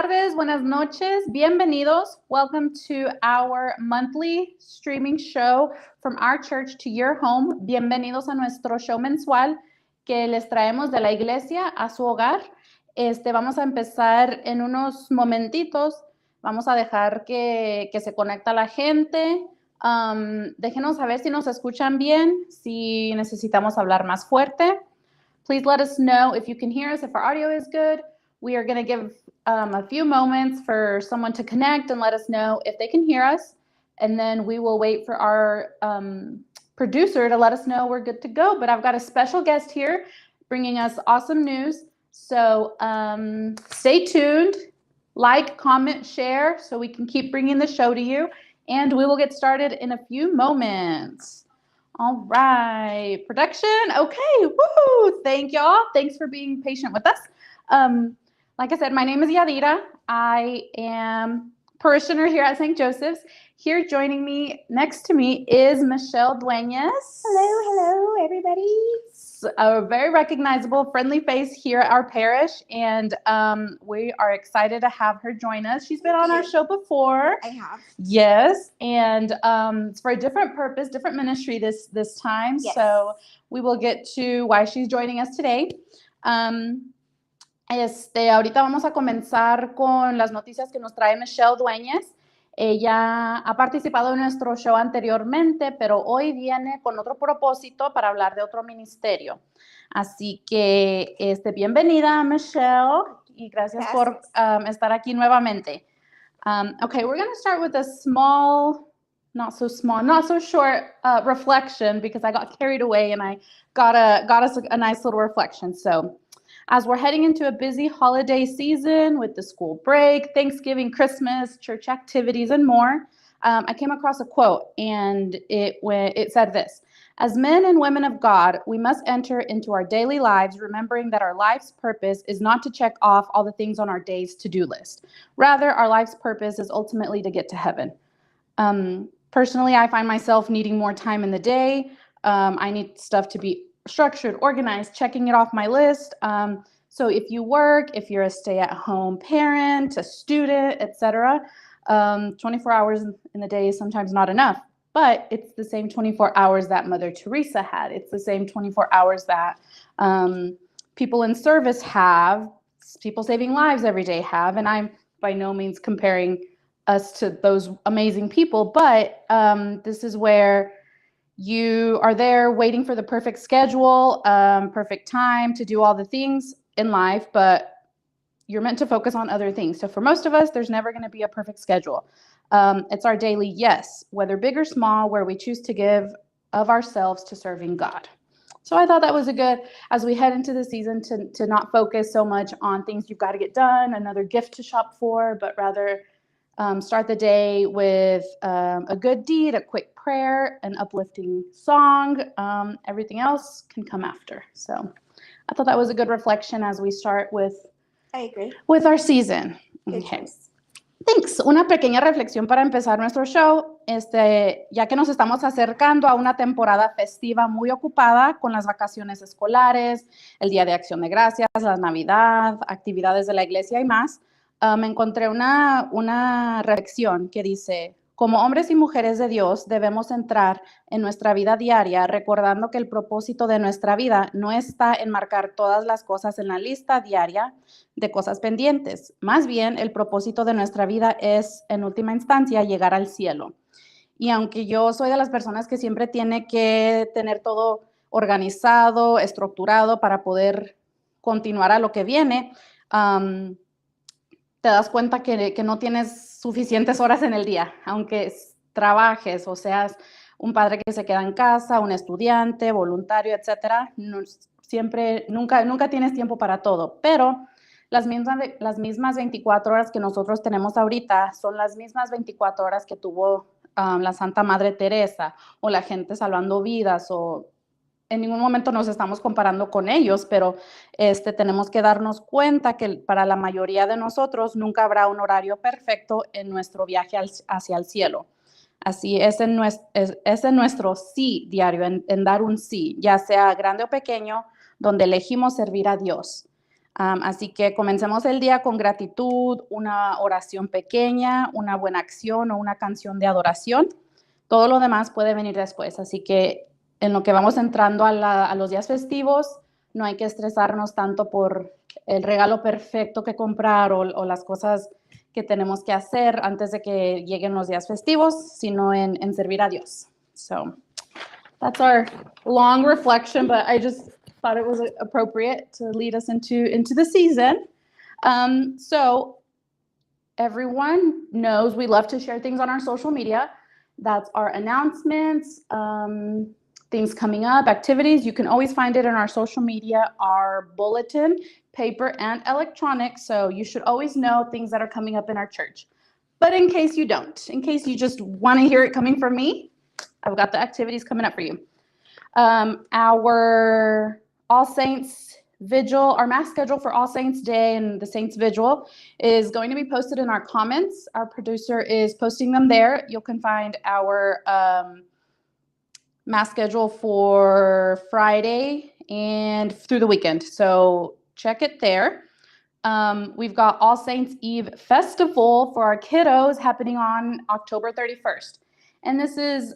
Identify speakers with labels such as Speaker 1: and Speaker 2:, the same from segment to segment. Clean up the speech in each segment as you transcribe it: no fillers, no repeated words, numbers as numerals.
Speaker 1: tardes, buenas noches, bienvenidos. Welcome to our monthly streaming show from our church to your home. Bienvenidos a nuestro show mensual que les traemos de la iglesia a su hogar. Vamos a empezar en unos momentitos. Vamos a dejar que se conecta la gente. Déjenos saber si nos escuchan bien, si necesitamos hablar más fuerte. Please let us know if you can hear us, if our audio is good. We are going to give a few moments for someone to connect and let us know if they can hear us. And then we will wait for our producer to let us know we're good to go. But I've got a special guest here bringing us awesome news. So stay tuned, like, comment, share, so we can keep bringing the show to you. And we will get started in a few moments. All right, production. Okay, woohoo! Thank y'all. Thanks for being patient with us. Like I said, my name is Yadira. I am parishioner here at St. Joseph's. Here joining me, next to me, is Michelle Dueñas.
Speaker 2: Hello, everybody.
Speaker 1: A very recognizable, friendly face here at our parish, and we are excited to have her join us. She's been on our show before.
Speaker 2: I have.
Speaker 1: Yes, and it's for a different purpose, different ministry this time.
Speaker 2: Yes.
Speaker 1: So we will get to why she's joining us today. Ahorita vamos a comenzar con las noticias que nos trae Michelle Dueñas. Ella ha participado en nuestro show anteriormente, pero hoy viene con otro propósito para hablar de otro ministerio. Así que bienvenida, Michelle, y gracias por estar aquí nuevamente. Okay, we're going to start with a small, not so short reflection, because I got carried away and I got us a nice little reflection. So, as we're heading into a busy holiday season with the school break, Thanksgiving, Christmas, church activities, and more, I came across a quote, and it said this: "As men and women of God, we must enter into our daily lives remembering that our life's purpose is not to check off all the things on our day's to-do list. Rather, our life's purpose is ultimately to get to heaven." Personally, I find myself needing more time in the day. I need stuff to be structured, organized, checking it off my list. So if you work, if you're a stay-at-home parent, a student, etc., 24 hours in the day is sometimes not enough. But it's the same 24 hours that Mother Teresa had. It's the same 24 hours that people in service have, people saving lives every day have. And I'm by no means comparing us to those amazing people, but this is where you are there waiting for the perfect schedule, perfect time to do all the things in life, but you're meant to focus on other things. So for most of us, there's never going to be a perfect schedule. It's our daily yes, whether big or small, where we choose to give of ourselves to serving God. So I thought that was a good, as we head into the season, to not focus so much on things you've got to get done, another gift to shop for, but rather start the day with a good deed, a quick prayer, an uplifting song. Everything else can come after. So I thought that was a good reflection as we start with our season. Okay. Thanks. Una pequeña reflexión para empezar nuestro show, ya que nos estamos acercando a una temporada festiva muy ocupada con las vacaciones escolares, el Día de Acción de Gracias, la Navidad, actividades de la iglesia y más. Me encontré una reflexión que dice: como hombres y mujeres de Dios debemos entrar en nuestra vida diaria recordando que el propósito de nuestra vida no está en marcar todas las cosas en la lista diaria de cosas pendientes. Más bien, el propósito de nuestra vida es, en última instancia, llegar al cielo. Y aunque yo soy de las personas que siempre tiene que tener todo organizado, estructurado para poder continuar a lo que viene, te das cuenta que no tienes suficientes horas en el día, aunque trabajes o seas un padre que se queda en casa, un estudiante, voluntario, etcétera. Nunca tienes tiempo para todo, pero las mismas 24 horas que nosotros tenemos ahorita son las mismas 24 horas que tuvo la Santa Madre Teresa o la gente salvando vidas, o en ningún momento nos estamos comparando con ellos, pero tenemos que darnos cuenta que para la mayoría de nosotros nunca habrá un horario perfecto en nuestro viaje hacia el cielo. Así es en nuestro sí diario, en dar un sí, ya sea grande o pequeño, donde elegimos servir a Dios. Así que comencemos el día con gratitud, una oración pequeña, una buena acción o una canción de adoración. Todo lo demás puede venir después. Así que en lo que vamos entrando a los días festivos, no hay que estresarnos tanto por el regalo perfecto que comprar o las cosas que tenemos que hacer antes de que lleguen los días festivos, sino en servir a Dios. So that's our long reflection, but I just thought it was appropriate to lead us into the season. So everyone knows we love to share things on our social media. That's our announcements, things coming up, activities. You can always find it in our social media, our bulletin, paper and electronic. So you should always know things that are coming up in our church. But in case you don't, in case you just want to hear it coming from me, I've got the activities coming up for you. Our All Saints Vigil, our mass schedule for All Saints Day and the Saints Vigil is going to be posted in our comments. Our producer is posting them there. You can find our mass schedule for Friday and through the weekend. So check it there. We've got All Saints Eve Festival for our kiddos happening on October 31st. And this is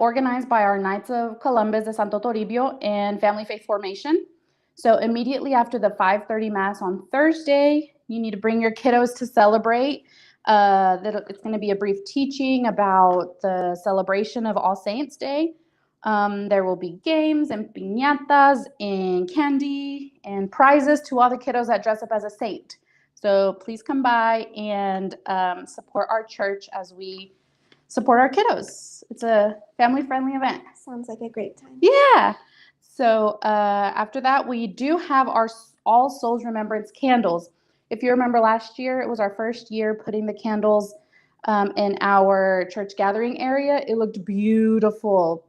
Speaker 1: organized by our Knights of Columbus de Santo Toribio and Family Faith Formation. So immediately after the 5:30 Mass on Thursday, you need to bring your kiddos to celebrate. It's going to be a brief teaching about the celebration of All Saints Day. There will be games and piñatas and candy and prizes to all the kiddos that dress up as a saint. So please come by and support our church as we support our kiddos. It's a family-friendly event.
Speaker 2: Sounds like a great time.
Speaker 1: Yeah. So after that, we do have our All Souls Remembrance candles. If you remember last year, it was our first year putting the candles in our church gathering area. It looked beautiful,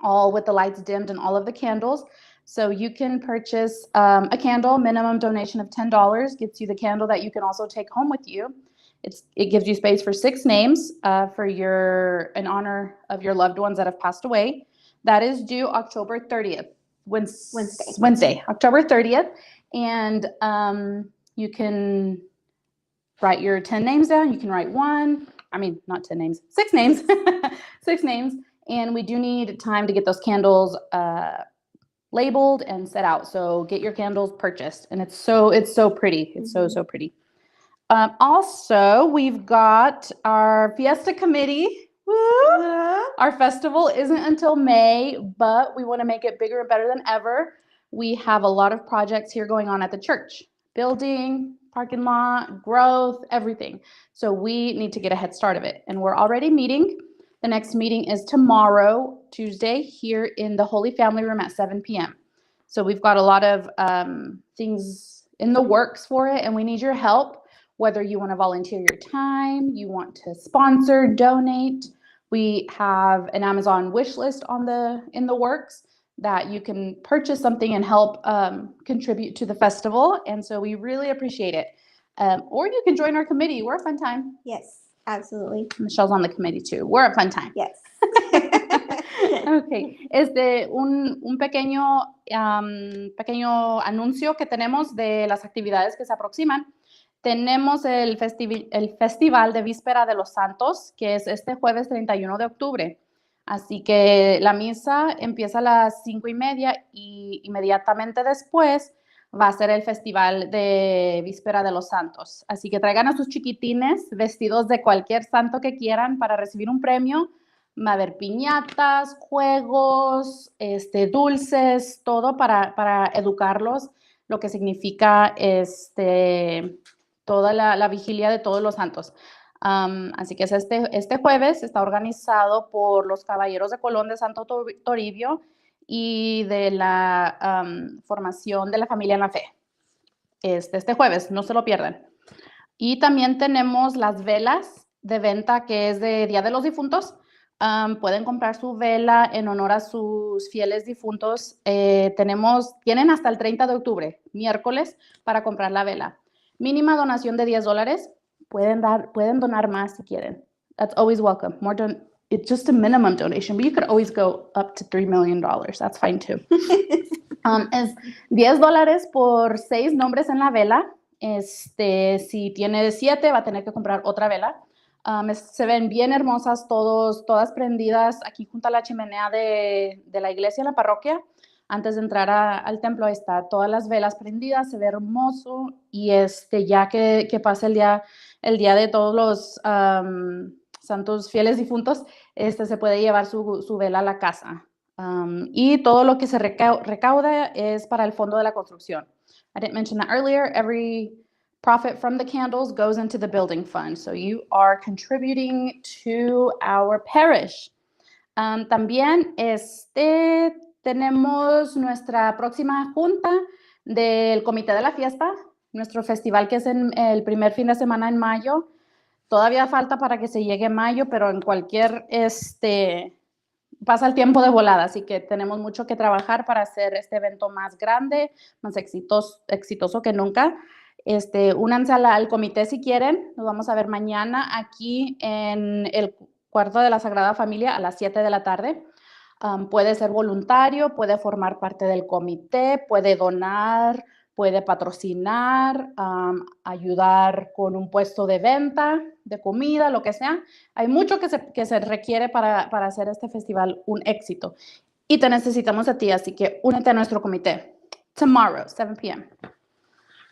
Speaker 1: all with the lights dimmed and all of the candles. So you can purchase a candle, minimum donation of $10 gets you the candle that you can also take home with you. It gives you space for 6 names in honor of your loved ones that have passed away. That is due October 30th, Wednesday, October 30th. And you can write your 10 names down. You can write not 10 names, 6 names, 6 names. And we do need time to get those candles labeled and set out. So get your candles purchased. And it's so pretty. It's so pretty. Also, we've got our Fiesta Committee. Our festival isn't until May, but we want to make it bigger and better than ever. We have a lot of projects here going on at the church. Building, parking lot, growth, everything. So we need to get a head start of it. And we're already meeting. The next meeting is tomorrow, Tuesday, here in the Holy Family Room at 7 p.m. So we've got a lot of things in the works for it, and we need your help. Whether you want to volunteer your time, you want to sponsor, donate. We have an Amazon wish list in the works that you can purchase something and help contribute to the festival. And so we really appreciate it. Or you can join our committee. We're a fun time.
Speaker 2: Yes, absolutely.
Speaker 1: Michelle's on the committee too. We're a fun time.
Speaker 2: Yes.
Speaker 1: Okay. Un pequeño anuncio que tenemos de las actividades que se aproximan. Tenemos el Festival de Víspera de los Santos, que es este jueves 31 de octubre. Así que la misa empieza a las 5:30 y inmediatamente después va a ser el Festival de Víspera de los Santos. Así que traigan a sus chiquitines vestidos de cualquier santo que quieran para recibir un premio. Va a haber piñatas, juegos, dulces, todo para educarlos, lo que significa toda la vigilia de todos los santos. Así que es este jueves. Está organizado por los Caballeros de Colón de Santo Toribio y de la formación de la familia en la fe. Este jueves, no se lo pierdan. Y también tenemos las velas de venta, que es de Día de los Difuntos. Pueden comprar su vela en honor a sus fieles difuntos. Tienen hasta el 30 de octubre, miércoles, para comprar la vela. Mínima donación de $10. Pueden donar más si quieren. That's always welcome. it's just a minimum donation, but you could always go up to $3 million. That's fine too. Es $10 por 6 nombres en la vela. Si tiene 7, va a tener que comprar otra vela. Se ven bien hermosas todas prendidas aquí junto a la chimenea de la iglesia, en la parroquia. Antes de entrar al templo, ahí está todas las velas prendidas, se ve hermoso. Y ya que pase el día de todos los santos fieles difuntos, se puede llevar su vela a la casa. Y todo lo que se recauda es para el fondo de la construcción. I didn't mention that earlier. Every profit from the candles goes into the building fund. So you are contributing to our parish. También tenemos nuestra próxima junta del comité de la fiesta, nuestro festival que es el primer fin de semana en mayo. Todavía falta para que se llegue mayo, pero en cualquier, pasa el tiempo de volada, así que tenemos mucho que trabajar para hacer este evento más grande, más exitoso que nunca. Únanse al comité si quieren. Nos vamos a ver mañana aquí en el cuarto de la Sagrada Familia a las 7 de la tarde. Puede ser voluntario, puede formar parte del comité, puede donar, puede patrocinar, ayudar con un puesto de venta, de comida, lo que sea. Hay mucho que se requiere para hacer este festival un éxito. Y te necesitamos a ti, así que únete a nuestro comité. Tomorrow, 7 p.m.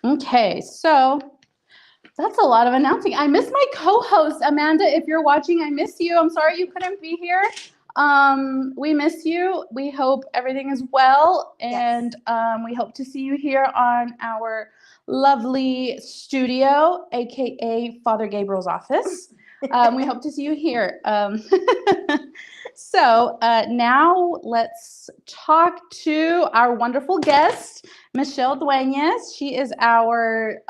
Speaker 1: Okay, so that's a lot of announcing. I miss my co-host, Amanda. If you're watching, I miss you. I'm sorry you couldn't be here. We miss you. We hope everything is well, and we hope to see you here on our lovely studio, aka Father Gabriel's office. We hope to see you here. So now let's talk to our wonderful guest, Michelle Dueñas. She is our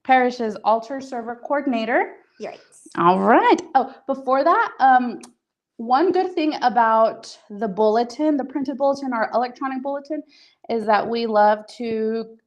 Speaker 1: parish's altar server coordinator.
Speaker 2: Right.
Speaker 1: All right. Oh, before that, one good thing about the bulletin, the printed bulletin, our electronic bulletin, is that we love to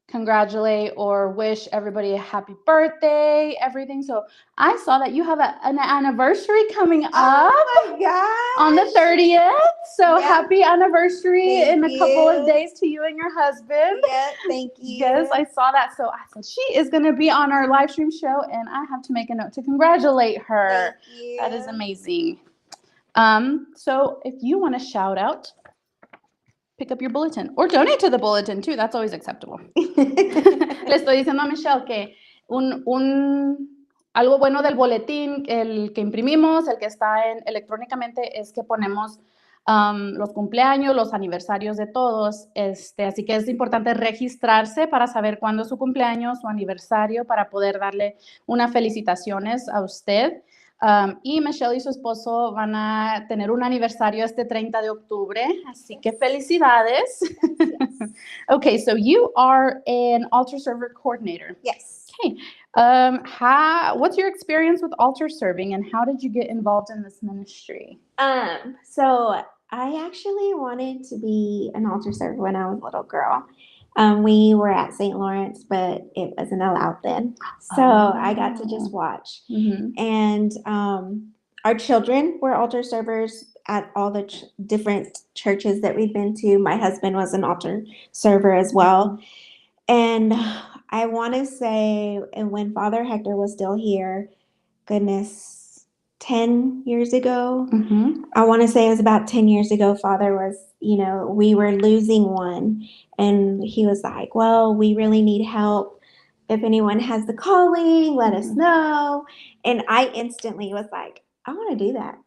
Speaker 1: congratulate or wish everybody a happy birthday, everything. So I saw that you have an anniversary coming up.
Speaker 2: Oh my gosh.
Speaker 1: On the 30th. So
Speaker 2: Yep.
Speaker 1: Happy anniversary
Speaker 2: Thank
Speaker 1: in a couple of
Speaker 2: you.
Speaker 1: days to you and your husband.
Speaker 2: Yeah, thank you.
Speaker 1: Yes, I saw that. So I said, she is going to be on our live stream show, and I have to make a note to congratulate her.
Speaker 2: Thank you.
Speaker 1: That is amazing. So if you want to shout out, pick up your bulletin or donate to the bulletin too. That's always acceptable. Le estoy diciendo a Michelle que algo bueno del boletín, el que imprimimos, el que está electrónicamente, es que ponemos los cumpleaños, los aniversarios de todos. Así que es importante registrarse para saber cuándo es su cumpleaños, su aniversario, para poder darle unas felicitaciones a usted. Y Michelle y su esposo van a tener un aniversario 30 de octubre, así que felicidades.
Speaker 2: Yes.
Speaker 1: Okay, so you are an altar server coordinator.
Speaker 2: Yes.
Speaker 1: Okay, what's your experience with altar serving, and how did you get involved in this ministry?
Speaker 2: So I actually wanted to be an altar server when I was a little girl. We were at St. Lawrence, but it wasn't allowed then. So I got to just watch.
Speaker 1: Mm-hmm.
Speaker 2: And our children were altar servers at all the different churches that we've been to. My husband was an altar server as well. And I want to say, and when Father Hector was still here, goodness, 10 years ago,
Speaker 1: Mm-hmm.
Speaker 2: I want to say it was about 10 years ago, Father was, we were losing one. And he was like, well, we really need help. If anyone has the calling, let us know. And I instantly was like, I want to do that.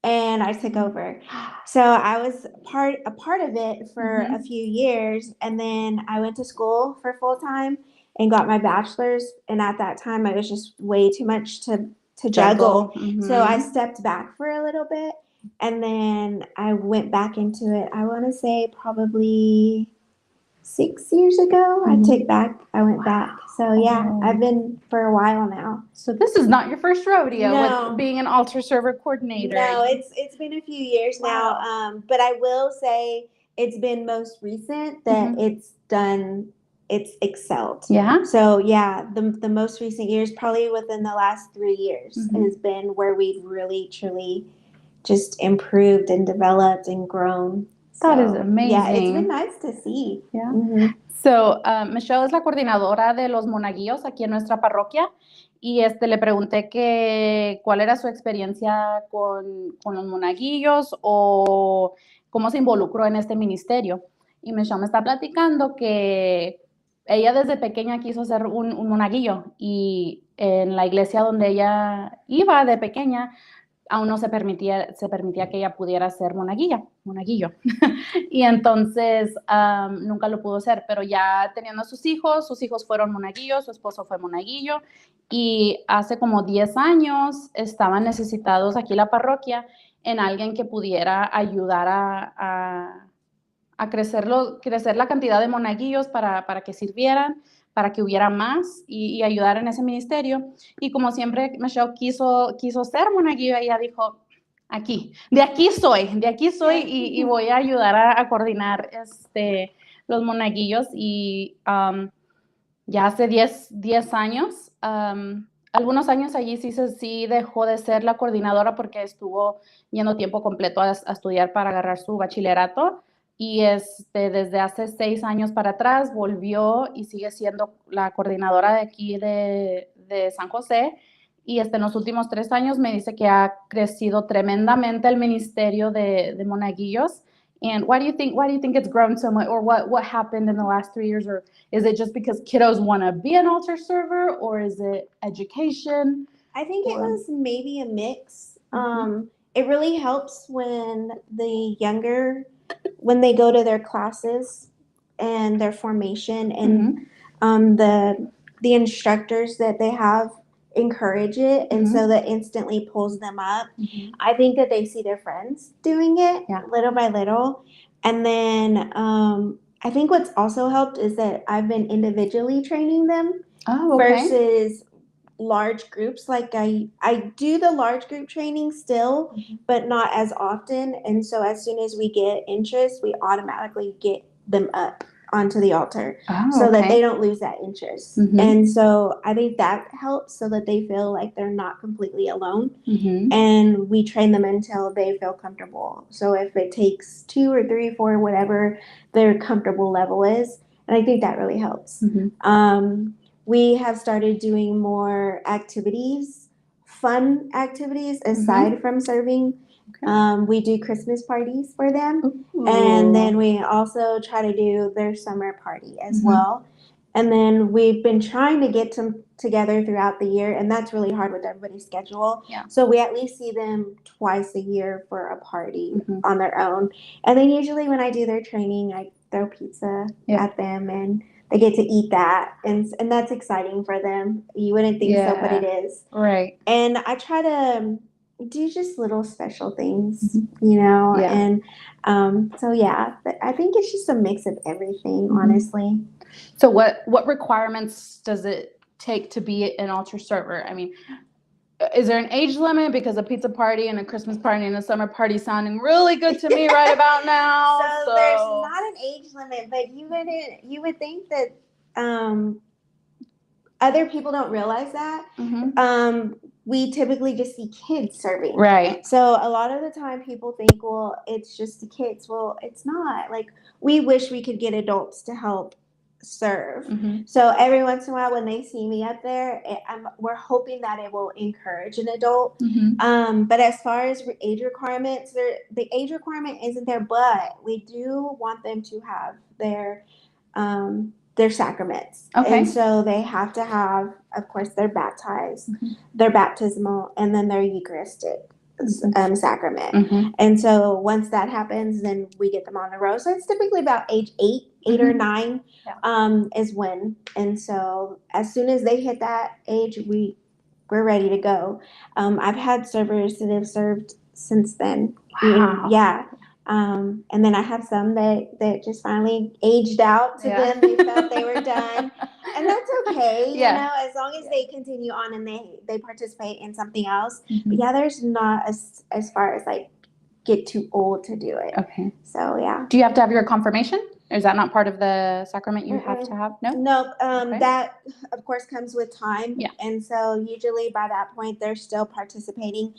Speaker 2: And I took over. So I was a part of it for a few years. And then I went to school for full time and got my bachelor's. And at that time, it was just way too much to juggle.
Speaker 1: Mm-hmm.
Speaker 2: So I stepped back for a little bit. And then I went back into it. I want to say probably 6 years ago. I went back. So yeah, I've been for a while now.
Speaker 1: So this is not your first rodeo
Speaker 2: No.
Speaker 1: with being an altar server coordinator.
Speaker 2: No, it's been a few years now. But I will say it's been most recent that it's done it's excelled.
Speaker 1: Yeah.
Speaker 2: So yeah, the most recent years, probably within the last 3 years, has been where we've really truly just improved and developed and grown.
Speaker 1: That is amazing.
Speaker 2: Yeah, it's been nice to see.
Speaker 1: Yeah. So, Michelle es la coordinadora de los monaguillos aquí en nuestra parroquia y le pregunté que cuál era su experiencia con los monaguillos o cómo se involucró en este ministerio. Y Michelle me está platicando que ella desde pequeña quiso ser un monaguillo y en la iglesia donde ella iba de pequeña aún no se permitía que ella pudiera ser monaguillo. Y entonces nunca lo pudo ser, pero ya teniendo sus hijos fueron monaguillos, su esposo fue monaguillo y hace como 10 años estaban necesitados aquí en la parroquia en alguien que pudiera ayudar a crecer la cantidad de monaguillos para que sirvieran, para que hubiera más y ayudar en ese ministerio. Y como siempre Michelle quiso ser monaguillo, ella dijo, de aquí soy y voy a ayudar a coordinar los monaguillos. Y ya hace 10 años, algunos años allí sí dejó de ser la coordinadora porque estuvo yendo tiempo completo a estudiar para agarrar su bachillerato. Y desde hace 6 años para atrás volvió y sigue siendo la coordinadora de aquí de San José. Y en los últimos 3 años me dice que ha crecido tremendamente el ministerio de monaguillos. And why do you think it's grown so much, or what happened in the last 3 years, or is it just because kiddos want to be an altar server, or is it education?
Speaker 2: I think it was maybe a mix. It really helps when they go to their classes and their formation and the instructors that they have encourage it, and so that instantly pulls them up. I think that they see their friends doing it little by little, and then I think what's also helped is that I've been individually training them versus large groups. Like I do the large group training still, but not as often, and so as soon as we get interest, we automatically get them up onto the altar so that they don't lose that interest. And so I think that helps so that they feel like they're not completely alone. And we train them until they feel comfortable. So if it takes 2 or 3 or 4, whatever their comfortable level is, and I think that really helps. We have started doing more activities, fun activities aside from serving. We do Christmas parties for them. And then we also try to do their summer party as well. And then we've been trying to get them together throughout the year, and that's really hard with everybody's schedule. So we at least see them twice a year for a party on their own. And then usually when I do their training, I throw pizza at them, and they get to eat that, and that's exciting for them. You wouldn't think so, but it is.
Speaker 1: Right.
Speaker 2: And I try to do just little special things, you know, and so I think it's just a mix of everything, honestly.
Speaker 1: So what requirements does it take to be an altar server? I mean, is there an age limit? Because a pizza party and a Christmas party and a summer party sounding really good to me right about now.
Speaker 2: So there's not an age limit, but you would think that other people don't realize that. We typically just see kids serving.
Speaker 1: Right.
Speaker 2: So a lot of the time people think, well, it's just the kids. Well, it's not. Like, we wish we could get adults to help serve. So every once in a while when they see me up there, we're hoping that it will encourage an adult. But as far as age requirements, the age requirement isn't there, but we do want them to have their sacraments. And so they have to have, of course, they're baptized, their baptismal, and then their Eucharistic sacrament. And so once that happens, then we get them on the road. So it's typically about age 8 or 9 is when. And so as soon as they hit that age, we're ready to go. I've had servers that have served since then.
Speaker 1: Wow.
Speaker 2: And then I have some that just finally aged out to them. They felt they were done. And that's okay, you know, as long as they continue on and they participate in something else. But there's not as far as like get too old to do it.
Speaker 1: Okay.
Speaker 2: So,
Speaker 1: Do you have to have your confirmation? Is that not part of the sacrament you have to have? No?
Speaker 2: No,
Speaker 1: Okay.
Speaker 2: that of course comes with time.
Speaker 1: Yeah.
Speaker 2: And so usually by that point they're still participating.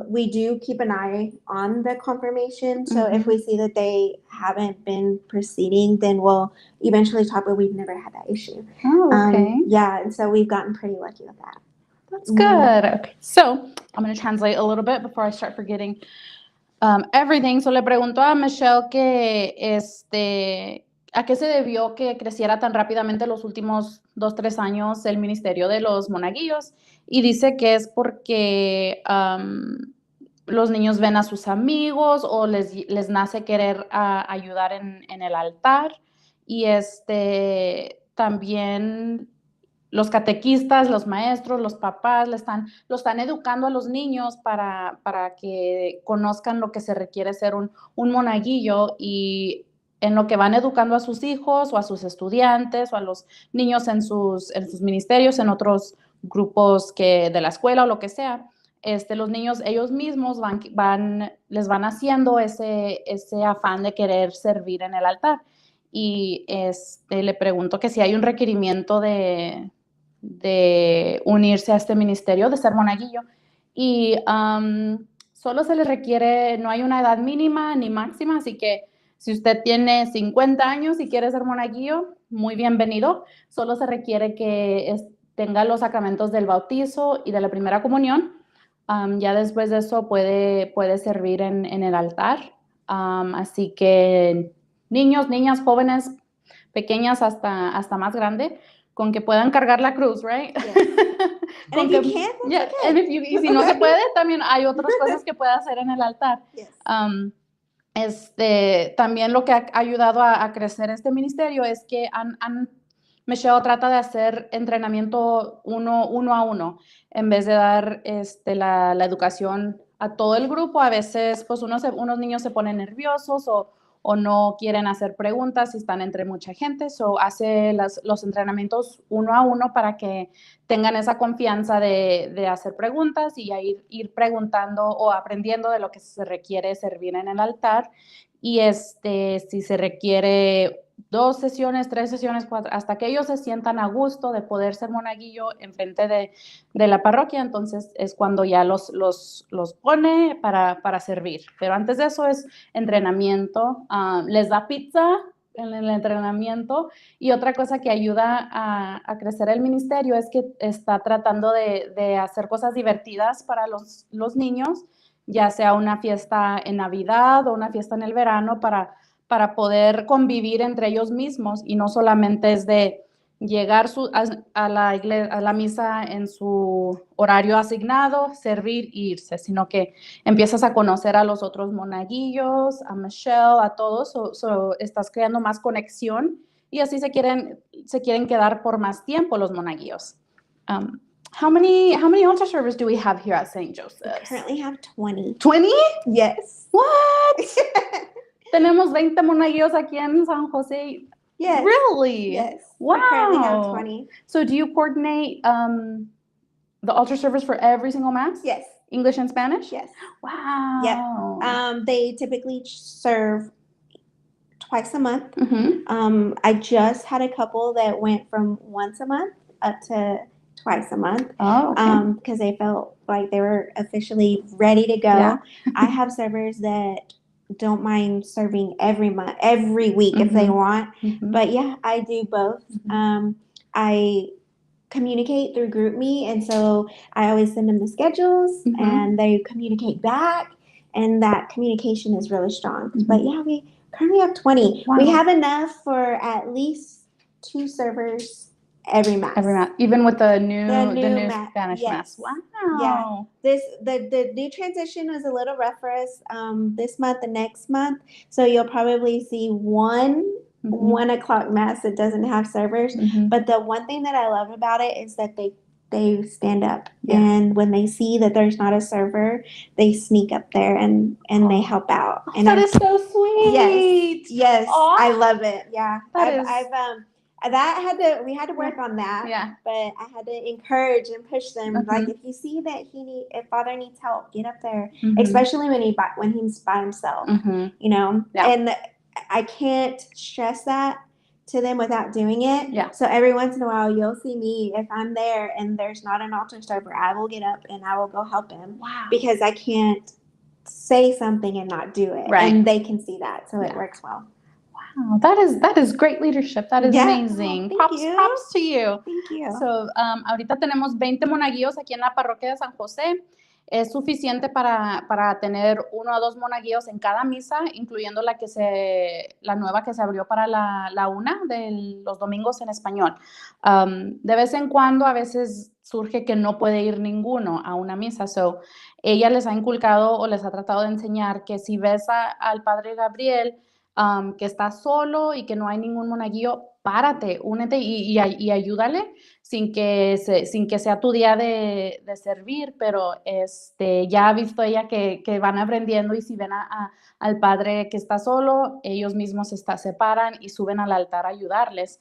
Speaker 2: We do keep an eye on the confirmation. So if we see that they haven't been proceeding, then we'll eventually talk, but we've never had that issue.
Speaker 1: Oh, okay.
Speaker 2: Yeah, and so we've gotten pretty lucky with that.
Speaker 1: That's good. Okay. So I'm going to translate a little bit before I start forgetting everything. So le pregunto a Michelle que ¿a qué se debió que creciera tan rápidamente los últimos 2-3 años el ministerio de los monaguillos? Y dice que es porque los niños ven a sus amigos o les nace querer ayudar en el altar. Y también los catequistas, los maestros, los papás lo están educando a los niños para que conozcan lo que se requiere ser un monaguillo, y en lo que van educando a sus hijos o a sus estudiantes o a los niños en sus ministerios, en otros grupos de la escuela o lo que sea, los niños ellos mismos les van haciendo ese afán de querer servir en el altar. Y le pregunto que si hay un requerimiento de unirse a este ministerio, de ser monaguillo. Y solo se le requiere, no hay una edad mínima ni máxima, así que si usted tiene 50 años y quiere ser monaguillo, muy bienvenido. Solo se requiere que tenga los sacramentos del bautizo y de la primera comunión. Ya después de eso puede servir en el altar. Así que niños, niñas, jóvenes, pequeñas hasta más grande, con que puedan cargar la cruz, right?
Speaker 2: Yes. And if you can't, that's okay.
Speaker 1: Y si no se puede, también hay otras cosas que puede hacer en el altar.
Speaker 2: Yes.
Speaker 1: También lo que ha ayudado a crecer este ministerio es que Michelle trata de hacer entrenamiento uno a uno, en vez de dar la educación a todo el grupo. A veces pues unos niños se ponen nerviosos o no quieren hacer preguntas si están entre mucha gente. So hace los entrenamientos uno a uno para que tengan esa confianza de hacer preguntas y ir preguntando o aprendiendo de lo que se requiere servir en el altar. Y si se requiere 2 sesiones, 3 sesiones, 4, hasta que ellos se sientan a gusto de poder ser monaguillo enfrente de la parroquia, entonces es cuando ya los pone para servir. Pero antes de eso es entrenamiento. Les da pizza en el entrenamiento. Y otra cosa que ayuda a crecer el ministerio es que está tratando de hacer cosas divertidas para los niños, ya sea una fiesta en Navidad o una fiesta en el verano, para poder convivir entre ellos mismos, y no solamente es de llegar a la misa en su horario asignado, servir e irse, sino que empiezas a conocer a los otros monaguillos, a Michelle, a todos, estás creando más conexión, y así se quieren quedar por más tiempo los monaguillos. How many altar servers do we have here at St. Joseph's?
Speaker 2: We currently have 20.
Speaker 1: 20?
Speaker 2: Yes.
Speaker 1: What? Tenemos 20 monaguillos aquí en San Jose.
Speaker 2: Yes.
Speaker 1: Really?
Speaker 2: Yes.
Speaker 1: Wow.
Speaker 2: We currently have 20.
Speaker 1: So do you coordinate the altar service for every single mass?
Speaker 2: Yes.
Speaker 1: English and Spanish?
Speaker 2: Yes.
Speaker 1: Wow.
Speaker 2: Yep. They typically serve twice a month.
Speaker 1: Mm-hmm.
Speaker 2: I just had a couple that went from once a month up to twice a month.
Speaker 1: Oh, okay.
Speaker 2: Because they felt like they were officially ready to go. Yeah. I have servers that don't mind serving every week if they want.
Speaker 1: Mm-hmm.
Speaker 2: But yeah, I do both.
Speaker 1: Mm-hmm.
Speaker 2: I communicate through GroupMe, and so I always send them the schedules,
Speaker 1: Mm-hmm.
Speaker 2: and they communicate back, and that communication is really strong.
Speaker 1: Mm-hmm.
Speaker 2: But yeah, we currently have 20.
Speaker 1: Wow.
Speaker 2: We have enough for at least 2 servers every mass.
Speaker 1: Even with the new Spanish
Speaker 2: yes.
Speaker 1: mass. Wow.
Speaker 2: Yeah. The new transition was a little rough for us this month and next month. So you'll probably see one 1 o'clock mass that doesn't have servers.
Speaker 1: Mm-hmm.
Speaker 2: But the one thing that I love about it is that they stand up, and when they see that there's not a server, they sneak up there and they help out. And
Speaker 1: that is so sweet.
Speaker 2: Yes.
Speaker 1: Aww.
Speaker 2: I love it. Yeah. We had to work on that.
Speaker 1: Yeah.
Speaker 2: But I had to encourage and push them. Mm-hmm. Like, if you see that if Father needs help, get up there. Mm-hmm. Especially when he's by himself.
Speaker 1: Mm-hmm.
Speaker 2: You know.
Speaker 1: Yeah.
Speaker 2: And I can't stress that to them without doing it.
Speaker 1: Yeah.
Speaker 2: So every once in a while, you'll see me, if I'm there and there's not an altar server, I will get up and I will go help him.
Speaker 1: Wow.
Speaker 2: Because I can't say something and not do it.
Speaker 1: Right.
Speaker 2: And they can see that. So it works well.
Speaker 1: Wow, that is great leadership. That is amazing.
Speaker 2: Oh,
Speaker 1: Props to you.
Speaker 2: Thank you.
Speaker 1: So, ahorita tenemos 20 monaguillos aquí en la parroquia de San José. Es suficiente para tener 1 o 2 monaguillos en cada misa, incluyendo la nueva que se abrió para la una de los domingos en español. De vez en cuando, a veces surge que no puede ir ninguno a una misa. So, ella les ha inculcado o les ha tratado de enseñar que si ves al padre Gabriel, que está solo y que no hay ningún monaguillo, párate, únete y ayúdale sin que sea tu día de servir, pero ya ha visto ella que van aprendiendo y si ven al padre que está solo, ellos mismos se paran y suben al altar a ayudarles.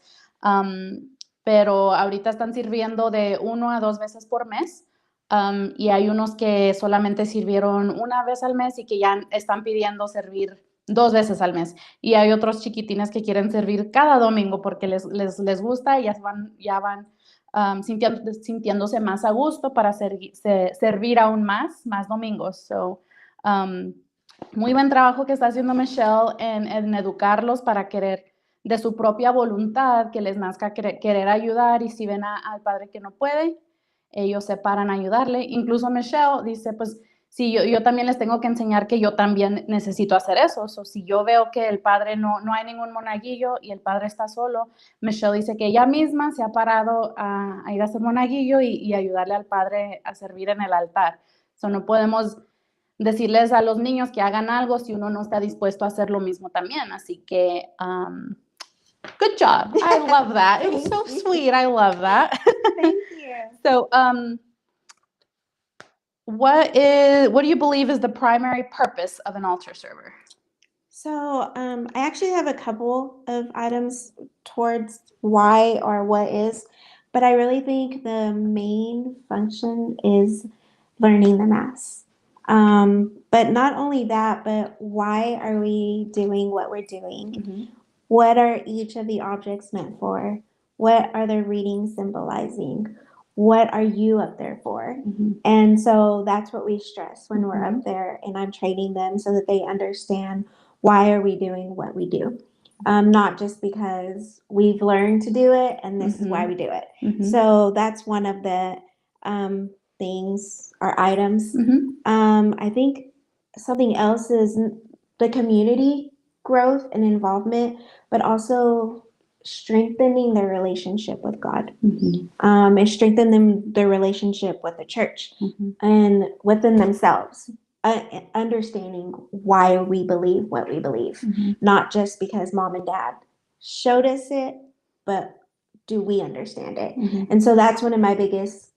Speaker 1: Pero ahorita están sirviendo de 1 a 2 veces por mes. Y hay unos que solamente sirvieron 1 vez al mes y que ya están pidiendo servir 2 veces al mes. Y hay otros chiquitines que quieren servir cada domingo porque les gusta y ya van sintiéndose más a gusto para servir aún más domingos. So, muy buen trabajo que está haciendo Michelle en educarlos para querer de su propia voluntad, que les nazca querer ayudar, y si ven al padre que no puede, ellos se paran a ayudarle. Incluso Michelle dice, pues, sí, yo también les tengo que enseñar que yo también necesito hacer eso. So, si yo veo que el padre no hay ningún monaguillo y el padre está solo, Michelle dice que ella misma se ha parado a ir a hacer monaguillo y ayudarle al padre a servir en el altar. So, no podemos decirles a los niños que hagan algo si uno no está dispuesto a hacer lo mismo también. Así que, good job. I love that. It was so sweet. I love that.
Speaker 2: Thank you.
Speaker 1: So, what do you believe is the primary purpose of an altar server?
Speaker 2: So I actually have a couple of items towards why or what is, but I really think the main function is learning the Mass. But not only that, but why are we doing what we're doing?
Speaker 1: Mm-hmm.
Speaker 2: What are each of the objects meant for? What are the readings symbolizing? What are you up there for?
Speaker 1: Mm-hmm.
Speaker 2: And so that's what we stress when we're
Speaker 1: Mm-hmm.
Speaker 2: up there, and I'm training them so that they understand why are we doing what we do. Not just because we've learned to do it and this is why we do it.
Speaker 1: Mm-hmm.
Speaker 2: So that's one of the things or items.
Speaker 1: Mm-hmm.
Speaker 2: I think something else is the community growth and involvement, but also strengthening their relationship with God.
Speaker 1: Mm-hmm.
Speaker 2: And strengthening their relationship with the church
Speaker 1: Mm-hmm.
Speaker 2: and within themselves. Understanding why we believe what we believe,
Speaker 1: Mm-hmm.
Speaker 2: not just because mom and dad showed us it, but do we understand it?
Speaker 1: Mm-hmm.
Speaker 2: And so that's one of my biggest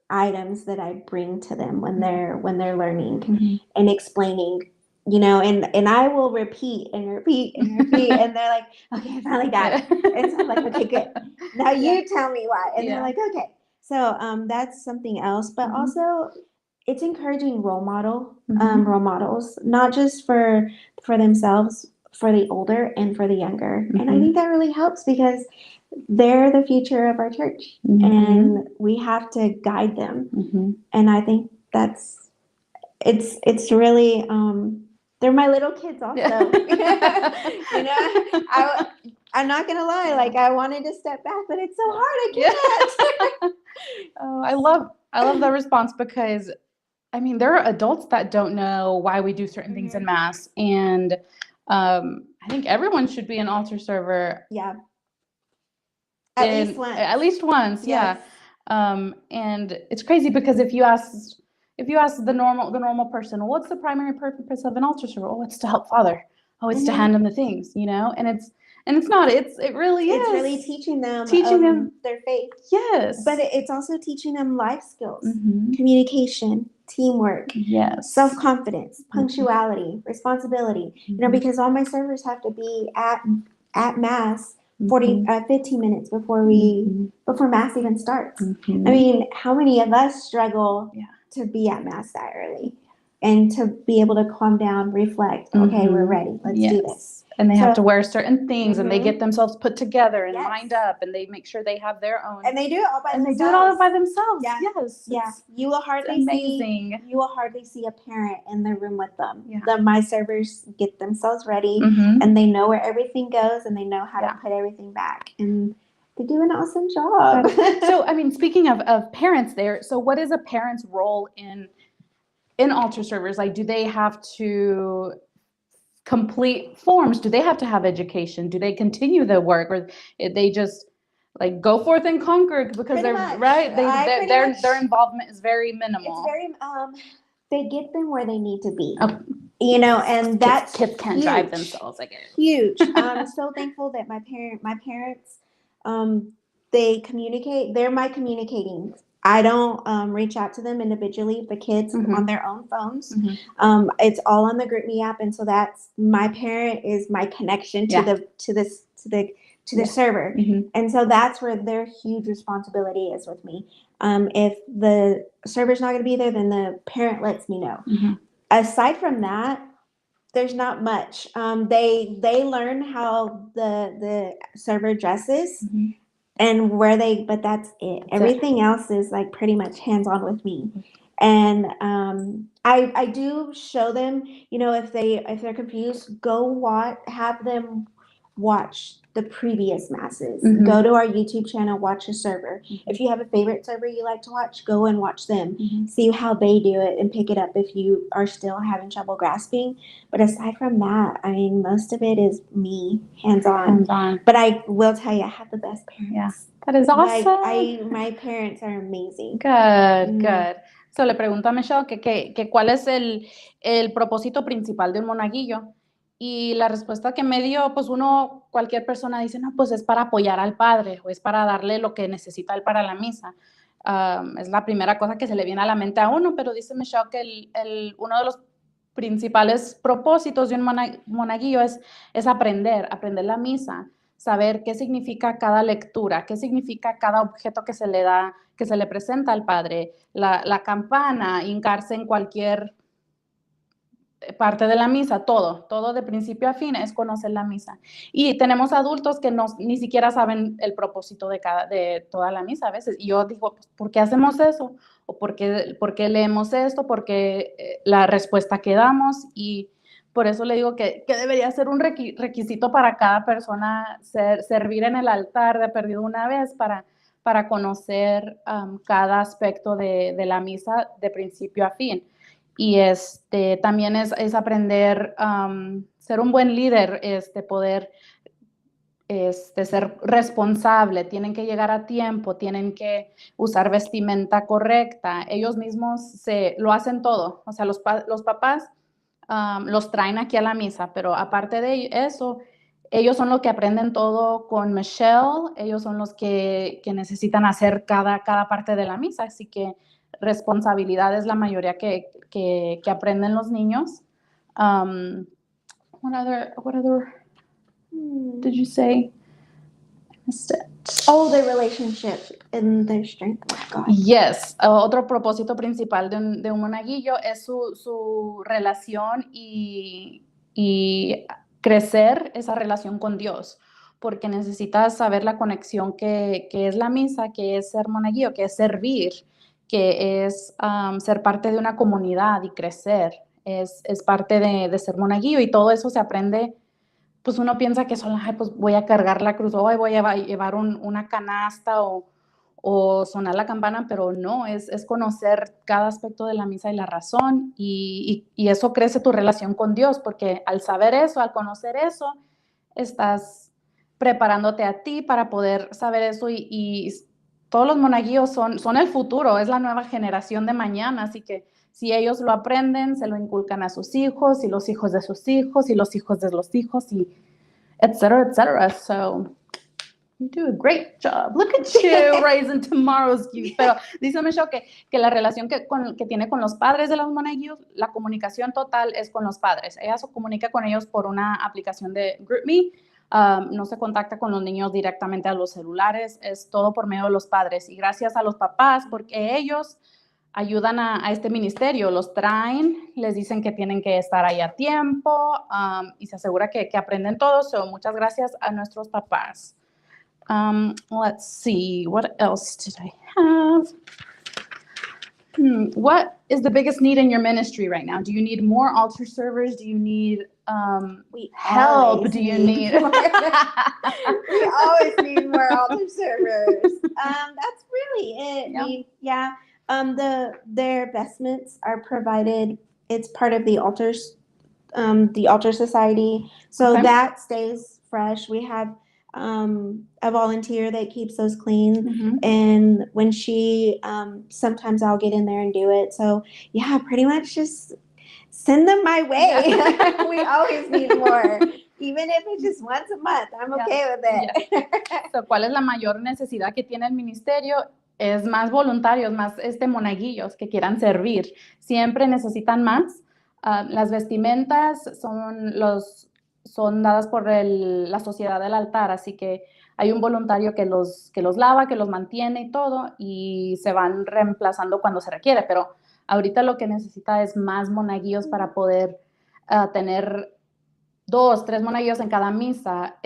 Speaker 2: items that I bring to them when they're learning
Speaker 1: Mm-hmm.
Speaker 2: and explaining, and I will repeat and repeat and repeat, and they're like, okay, I finally got it. And so I'm like, okay, good. Now you tell me why. And they're like, okay. So that's something else, but also it's encouraging role models, not just for themselves, for the older and for the younger. And I think that really helps because they're the future of our church, and we have to guide them. And I think it's really they're my little kids also. I'm not gonna lie, like I wanted to step back, but it's so hard, I can't.
Speaker 1: Oh, I love the response, because I mean, there are adults that don't know why we do certain things in Mass, and I think everyone should be an altar server.
Speaker 2: Yeah. At least once.
Speaker 1: Yes. Yeah. And it's crazy because if you ask the normal person, what's the primary purpose of an altar server? Oh, it's to help Father. Oh, it's to hand him the things, and it's not. It really is.
Speaker 2: It's really teaching them their faith.
Speaker 1: Yes.
Speaker 2: But it's also teaching them life skills, communication, teamwork,
Speaker 1: yes,
Speaker 2: self-confidence, punctuality, responsibility. Because all my servers have to be at Mass 15 minutes before Mass even starts. I mean, how many of us struggle to be at Mass that early? and to be able to calm down, reflect. Okay, we're ready. Let's do this.
Speaker 1: And they have to wear certain things, and they get
Speaker 2: Mhm.
Speaker 1: themselves put together and
Speaker 2: Yes.
Speaker 1: lined up, and they make sure they have their own.
Speaker 2: And they do it all by
Speaker 1: And
Speaker 2: themselves.
Speaker 1: they do it all by themselves.
Speaker 2: Yeah.
Speaker 1: Yes.
Speaker 2: Yeah. You will hardly
Speaker 1: amazing.
Speaker 2: you will hardly see a parent in the room with them.
Speaker 1: Yeah.
Speaker 2: My servers get themselves ready,
Speaker 1: Mhm.
Speaker 2: and they know where everything goes, and they know how to put everything back. And they do an awesome job.
Speaker 1: So, I mean, speaking of parents there, so what is a parent's role in altar servers? Like, do they have to complete forms? Do they have to have education? Do they continue the work, or they just like go forth and conquer because
Speaker 2: Pretty
Speaker 1: they're
Speaker 2: much.
Speaker 1: right?
Speaker 2: Pretty much.
Speaker 1: Their involvement is very minimal.
Speaker 2: It's very they get them where they need to be.
Speaker 1: Okay.
Speaker 2: You know, and that's
Speaker 1: kids can't
Speaker 2: huge.
Speaker 1: drive themselves. I get it.
Speaker 2: Huge. I'm so thankful that my parents, they communicate. They're my communicating. I don't reach out to them individually, the kids on their own phones. It's all on the GroupMe app, and so that's my parent is my connection to the server, and so that's where their huge responsibility is with me. If the server's not going to be there, then the parent lets me know. Aside from that, there's not much. They learn how the server dresses and but that's it. Everything else is like pretty much hands-on with me. And I do show them, you know, if they're confused, have them watch the previous masses. Go to our YouTube channel, watch a server. If you have a favorite server you like to watch, go and watch them. See how they do it and pick it up if you are still having trouble grasping. But aside from that, I mean, most of it is me, hands-on. But I will tell you, I have the best parents.
Speaker 1: Yeah, that is awesome.
Speaker 2: My parents are amazing.
Speaker 1: Good, good. So le pregunto a Michelle que cuál es el propósito principal de un monaguillo. Y la respuesta que me dio, pues cualquier persona dice, no, pues es para apoyar al padre o es para darle lo que necesita él para la misa. Es la primera cosa que se le viene a la mente a uno, pero dice Michelle que uno de los principales propósitos de un monaguillo es aprender la misa, saber qué significa cada lectura, qué significa cada objeto que se le da, que se le presenta al padre, la campana, hincarse en cualquier parte de la misa, todo de principio a fin es conocer la misa. Y tenemos adultos que ni siquiera saben el propósito de toda la misa a veces. Y yo digo, pues, ¿por qué hacemos eso? ¿O por qué leemos esto? Porque la respuesta que damos, y por eso le digo que debería ser un requisito para cada persona servir en el altar de perdido una vez para conocer cada aspecto de la misa de principio a fin. Y también es aprender ser un buen líder, poder ser responsable, tienen que llegar a tiempo, tienen que usar vestimenta correcta, ellos mismos lo hacen todo, o sea, los papás los traen aquí a la misa, pero aparte de eso, ellos son los que aprenden todo con Michelle, ellos son los que necesitan hacer cada parte de la misa, así que responsabilidad es la mayoría que aprenden los niños. What other did you say?
Speaker 2: Oh, their relationship and their strength with God.
Speaker 1: Yes. Otro propósito principal de un monaguillo es su relación y crecer esa relación con Dios, porque necesitas saber la conexión que es la misa, que es ser monaguillo, que es servir, que es ser parte de una comunidad y crecer, es parte de ser monaguillo, y todo eso se aprende. Pues uno piensa que solo, pues voy a cargar la cruz, o voy a llevar una canasta o sonar la campana, pero no, es conocer cada aspecto de la misa y la razón, y eso crece tu relación con Dios, porque al saber eso, al conocer eso, estás preparándote a ti para poder saber eso, y todos los monaguillos son el futuro, es la nueva generación de mañana, así que si ellos lo aprenden, se lo inculcan a sus hijos, y los hijos de sus hijos, y los hijos de los hijos, y etcétera, etcétera. So, you do a great job. Look at you raising tomorrow's youth. Pero dice Michelle que la relación que tiene con los padres de los monaguillos, la comunicación total es con los padres. Ella se comunica con ellos por una aplicación de GroupMe. No se contacta con los niños directamente a los celulares, es todo por medio de los padres. Y gracias a los papás, porque ellos ayudan a este ministerio, los traen, les dicen que tienen que estar ahí a tiempo y se asegura que aprenden todo. So, muchas gracias a nuestros papás. Let's see, what else did I have? What is the biggest need in your ministry right now? Do you need more altar servers? Do you need help? Do you need?
Speaker 2: We always need more altar servers. That's really it.
Speaker 1: Yeah.
Speaker 2: Their vestments are provided. It's part of the altars, the altar society, so
Speaker 1: Okay.
Speaker 2: that stays fresh. We have a volunteer that keeps those clean, and when she sometimes I'll get in there and do it. So yeah, pretty much just send them my way. We always need more, even if it's just once a month. I'm okay with it.
Speaker 1: So, ¿cuál es la mayor necesidad que tiene el ministerio? Es más voluntarios, más monaguillos que quieran servir. Siempre necesitan más. Las vestimentas son dadas por la sociedad del altar, así que hay un voluntario que los lava, que los mantiene y todo, y se van reemplazando cuando se requiere, pero ahorita lo que necesita es más monaguillos para poder tener 2, 3 monaguillos en cada misa,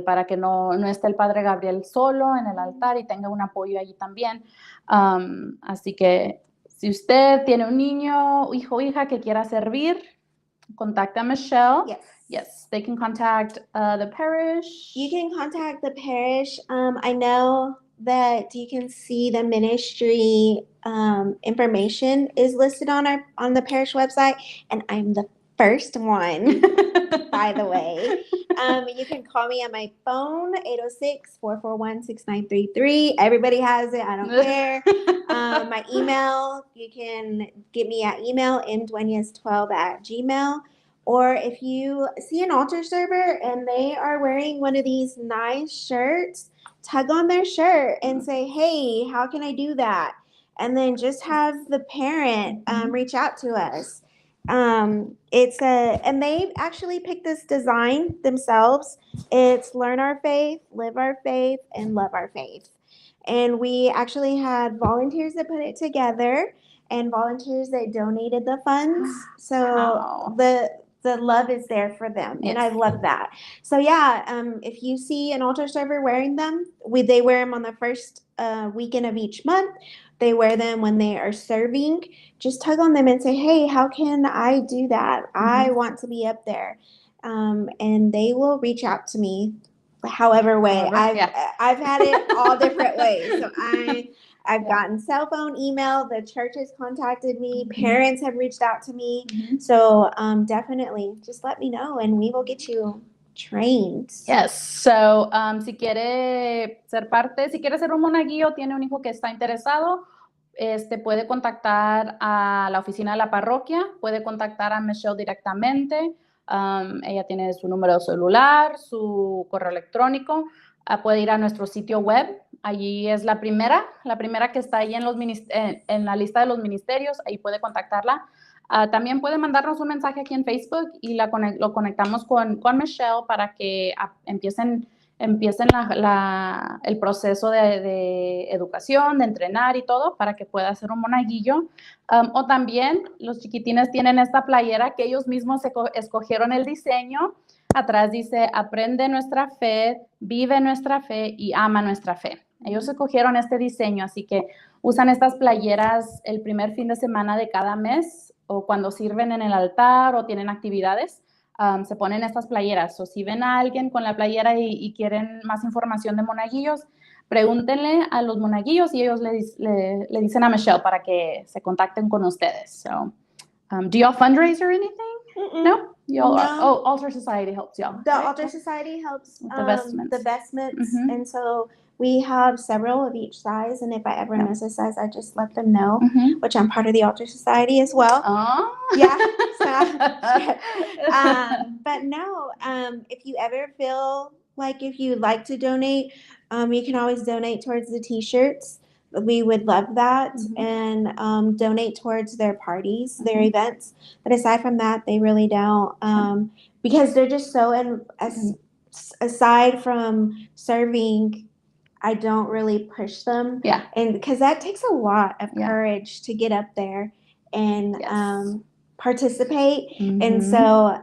Speaker 1: para que no esté el padre Gabriel solo en el altar y tenga un apoyo allí también. Así que si usted tiene un niño, hijo o hija que quiera servir, contacte a Michelle. Yes, they can contact the parish.
Speaker 2: You can contact the parish. I know that you can see the ministry information is listed on the parish website, and I'm the first one, by the way. You can call me on my phone, 806-441-6933. Everybody has it. I don't care. My email, you can get me at email, mduenas12@gmail. Or if you see an altar server and they are wearing one of these nice shirts, tug on their shirt and say, hey, how can I do that? And then just have the parent reach out to us. And they actually picked this design themselves. It's learn our faith, live our faith, and love our faith. And we actually had volunteers that put it together and volunteers that donated the funds. So the love is there for them, and I love that. So yeah, if you see an altar server wearing them, they wear them on the first weekend of each month. They wear them when they are serving. Just tug on them and say, hey, how can I do that? I want to be up there. And they will reach out to me however way. I've had it all different ways. So I've gotten cell phone, email, the church has contacted me, parents have reached out to me. So definitely just let me know and we will get you trained.
Speaker 1: Yes, so si quiere ser parte, si quiere ser un monaguillo, tiene un hijo que está interesado, puede contactar a la oficina de la parroquia, puede contactar a Michelle directamente. Ella tiene su número celular, su correo electrónico. Puede ir a nuestro sitio web. Allí es la primera que está ahí en la lista de los ministerios. Ahí puede contactarla. También puede mandarnos un mensaje aquí en Facebook y lo conectamos con Michelle para que empiecen el proceso de educación, de entrenar y todo, para que pueda ser un monaguillo. O también los chiquitines tienen esta playera que ellos mismos escogieron el diseño. Atrás dice, aprende nuestra fe, vive nuestra fe y ama nuestra fe. Ellos escogieron este diseño, así que usan estas playeras el primer fin de semana de cada mes o cuando sirven en el altar o tienen actividades. Se ponen estas playeras. O si ven a alguien con la playera y quieren más información de monaguillos, pregúntenle a los monaguillos y ellos le dicen a Michelle para que se contacten con ustedes. So, do y'all fundraise or anything? No? Y'all
Speaker 2: No.
Speaker 1: Altar Society helps y'all.
Speaker 2: The Altar Society helps
Speaker 1: with the vestments.
Speaker 2: And so we have several of each size, and if I ever miss a size, I just let them know, which I'm part of the Altar Society as well.
Speaker 1: Oh.
Speaker 2: Yeah. But no, if you ever feel like if you'd like to donate, you can always donate towards the t-shirts. We would love that, and donate towards their parties, their events. But aside from that, they really don't, because they're just so, aside from serving, I don't really push them.
Speaker 1: Yeah.
Speaker 2: And because that takes a lot of
Speaker 1: Yeah.
Speaker 2: courage to get up there and
Speaker 1: Yes.
Speaker 2: participate. And
Speaker 1: Mhm.
Speaker 2: so,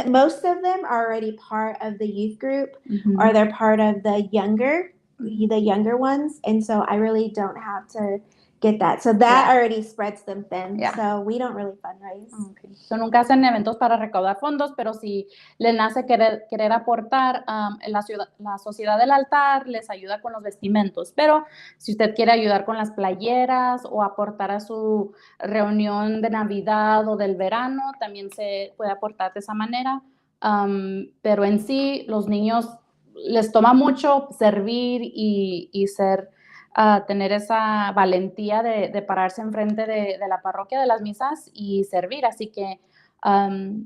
Speaker 2: most of them are already part of the youth group,
Speaker 1: Mhm.
Speaker 2: or they're part of the younger ones. And so I really don't have to get that. So that
Speaker 1: Yeah.
Speaker 2: already spreads them thin.
Speaker 1: Yeah.
Speaker 2: So we don't really fundraise.
Speaker 1: Okay. So, nunca hacen eventos para recaudar fondos, pero si les nace querer aportar, la Sociedad del Altar les ayuda con los vestimentos. Pero si usted quiere ayudar con las playeras o aportar a su reunión de Navidad o del verano, también se puede aportar de esa manera. Pero en sí, los niños les toma mucho servir y ser... tener esa valentía de pararse enfrente de la parroquia de las misas y servir. Así que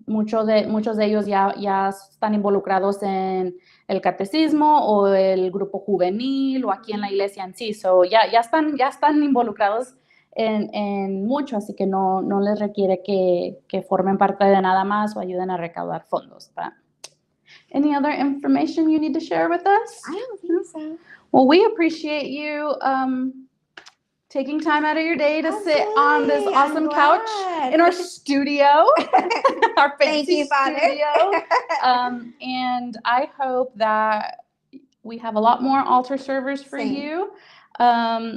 Speaker 1: muchos de ellos ya están involucrados en el catecismo o el grupo juvenil o aquí en la iglesia en sí. So, ya están involucrados en mucho, así que no les requiere que formen parte de nada más o ayuden a recaudar fondos. But any other information you need to share with us?
Speaker 2: I don't think so.
Speaker 1: Well, we appreciate you taking time out of your day to sit on this
Speaker 2: Absolutely.
Speaker 1: awesome
Speaker 2: I'm
Speaker 1: couch
Speaker 2: glad.
Speaker 1: in our studio, our
Speaker 2: Thank
Speaker 1: fancy
Speaker 2: you, Father.
Speaker 1: studio. And I hope that we have a lot more altar servers for
Speaker 2: Same.
Speaker 1: you.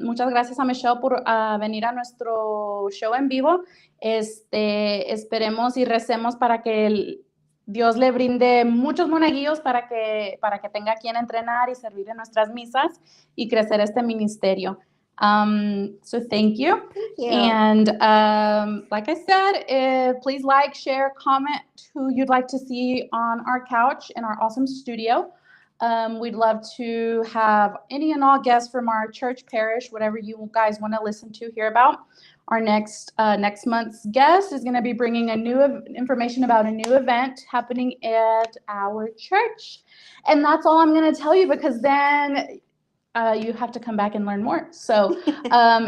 Speaker 1: Muchas gracias a Michelle por venir a nuestro show en vivo. Esperemos y recemos para que Dios le brinde muchos monaguillos para que tenga quien entrenar y servir en nuestras misas y crecer este ministerio. So thank you.
Speaker 2: Thank you.
Speaker 1: And like I said, please like, share, comment who you'd like to see on our couch in our awesome studio. We'd love to have any and all guests from our church, parish, whatever you guys want to listen to, hear about. Our next month's guest is going to be bringing information about a new event happening at our church. And that's all I'm going to tell you, because then you have to come back and learn more. So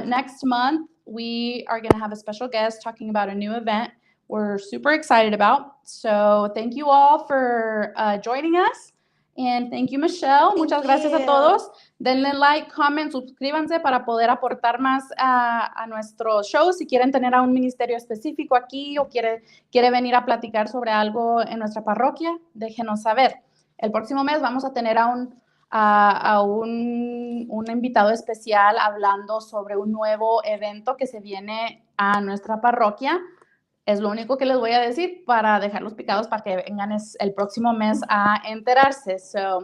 Speaker 1: next month, we are going to have a special guest talking about a new event we're super excited about. So thank you all for joining us. And thank you, Michelle. Muchas gracias a todos. Denle like, comment, suscríbanse para poder aportar más a nuestro show. Si quieren tener a un ministerio específico aquí o quiere venir a platicar sobre algo en nuestra parroquia, déjenos saber. El próximo mes vamos a tener a un invitado especial hablando sobre un nuevo evento que se viene a nuestra parroquia. Es lo único que les voy a decir para dejarlos picados para que vengan el próximo mes a enterarse. So